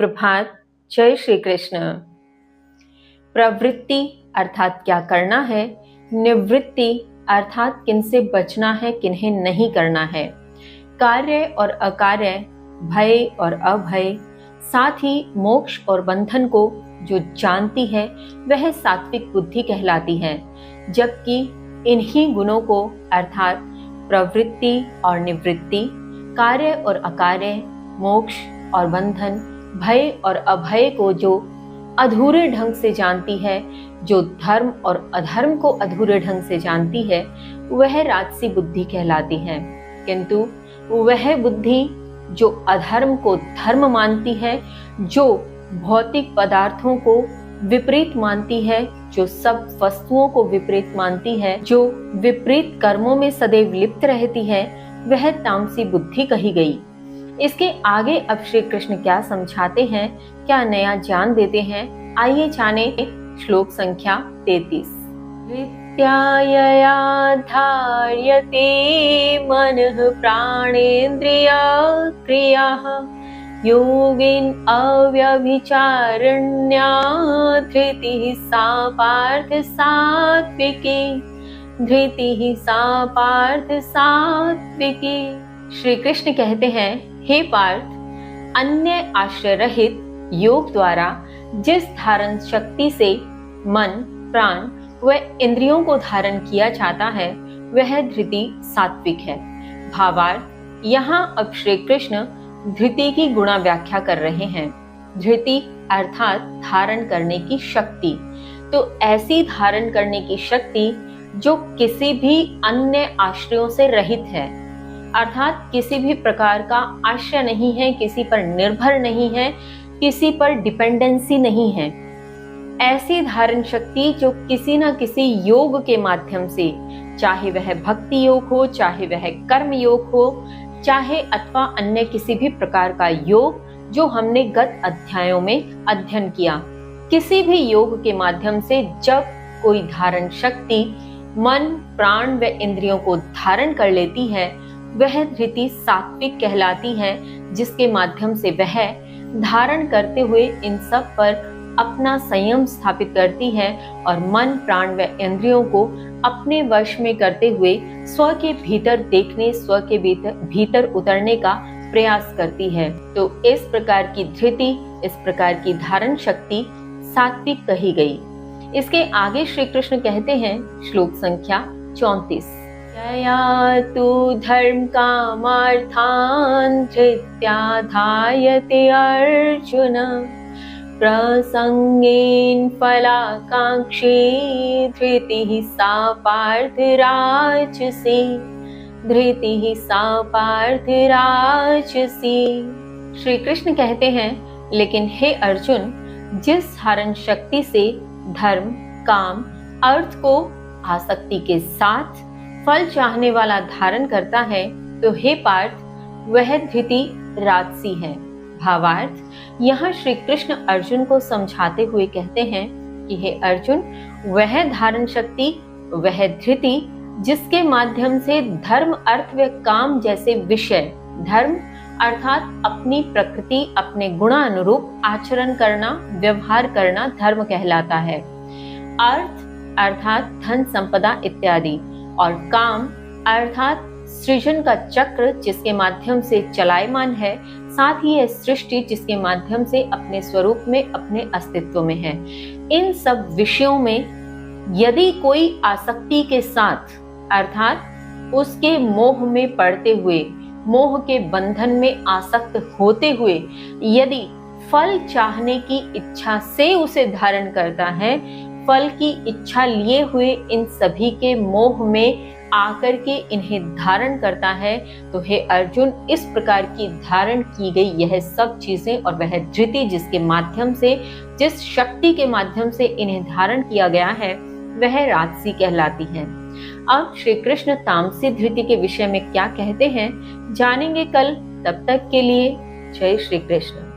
सुप्रभात। जय श्री कृष्ण। प्रवृत्ति अर्थात क्या करना है, निवृत्ति अर्थात किनसे बचना है, किन्हें नहीं करना है, कार्य और अकार्य, भय और अभय, साथ ही मोक्ष और बंधन को जो जानती है वह सात्विक बुद्धि कहलाती है। जबकि इन्हीं गुणों को अर्थात प्रवृत्ति और निवृत्ति, कार्य और अकार्य, मोक्ष और बंधन, भय और अभय को जो अधूरे ढंग से जानती है, जो धर्म और अधर्म को अधूरे ढंग से जानती है, वह राजसी बुद्धि कहलाती है। किंतु वह बुद्धि जो अधर्म को धर्म मानती है, जो भौतिक पदार्थों को विपरीत मानती है, जो सब वस्तुओं को विपरीत मानती है, जो विपरीत कर्मों में सदैव लिप्त रहती है, वह तामसी बुद्धि कही गई। इसके आगे अब श्री कृष्ण क्या समझाते हैं, क्या नया ज्ञान देते हैं, आइए जाने श्लोक संख्या 33। विद्याया धार्यते मनः प्राणेन्द्रिय क्रियाः योगिन अव्यभिचारिण्या धृतिः सा पार्थ सात्विकी, धृतिः सा पार्थ सात्विकी। श्री कृष्ण कहते हैं, हे पार्थ, अन्य आश्रय रहित योग द्वारा जिस धारण शक्ति से मन, प्राण व इंद्रियों को धारण किया जाता है वह धृति सात्विक है। भावार्थ, यहाँ अब श्री कृष्ण धृति की गुणा व्याख्या कर रहे हैं। धृति अर्थात धारण करने की शक्ति। तो ऐसी धारण करने की शक्ति जो किसी भी अन्य आश्रयों से रहित है, अर्थात किसी भी प्रकार का आश्रय नहीं है, किसी पर निर्भर नहीं है, किसी पर डिपेंडेंसी नहीं है। ऐसी धारण शक्ति जो किसी न किसी योग के माध्यम से, चाहे वह भक्ति योग हो, चाहे वह कर्म योग हो, चाहे अथवा अन्य किसी भी प्रकार का योग जो हमने गत अध्यायों में अध्ययन किया, किसी भी योग के माध्यम से जब कोई धारण शक्ति मन, प्राण व इंद्रियों को धारण कर लेती है, वह धृति सात्विक कहलाती है, जिसके माध्यम से वह धारण करते हुए इन सब पर अपना संयम स्थापित करती है और मन, प्राण व इंद्रियों को अपने वश में करते हुए स्व के भीतर देखने, स्व के भीतर उतरने का प्रयास करती है। तो इस प्रकार की धृति, इस प्रकार की धारण शक्ति सात्विक कही गई। इसके आगे श्री कृष्ण कहते हैं, श्लोक संख्या 34, यया तु धर्म कामार्थान् धृत्या धायते अर्जुन प्रसंगेन फलाकांक्षी धृतिः सा पार्थ राजसी, धृतिः सा पार्थ राजसी। श्री कृष्ण कहते हैं, लेकिन हे अर्जुन, जिस धारण शक्ति से धर्म, काम, अर्थ को आसक्ति के साथ फल चाहने वाला धारण करता है, तो हे पार्थ, वह धृति राजसी है। भावार्थ, यहाँ श्री कृष्ण अर्जुन को समझाते हुए कहते हैं कि हे अर्जुन, वह धारण शक्ति, वह धृति जिसके माध्यम से धर्म, अर्थ व काम जैसे विषय, धर्म अर्थात अपनी प्रकृति, अपने गुणानुरूप आचरण करना, व्यवहार करना धर्म कहलाता है। अर्थ अर्थात धन, संपदा इत्यादि, और काम अर्थात सृजन का चक्र जिसके माध्यम से चलायमान है, साथ ही यह सृष्टि जिसके माध्यम से अपने स्वरूप में, अपने अस्तित्व में है। इन सब विषयों में यदि कोई आसक्ति के साथ अर्थात उसके मोह में पड़ते हुए, मोह के बंधन में आसक्त होते हुए यदि फल चाहने की इच्छा से उसे धारण करता है, फल की इच्छा लिए हुए इन सभी के मोह में आकर के इन्हें धारण करता है, तो हे अर्जुन, इस प्रकार की धारण की गई यह सब चीजें और वह धृति जिसके माध्यम से, जिस शक्ति के माध्यम से इन्हें धारण किया गया है, वह राजसी कहलाती है। अब श्री कृष्ण तामसी धृति के विषय में क्या कहते हैं, जानेंगे कल। तब तक के लिए जय श्री कृष्ण।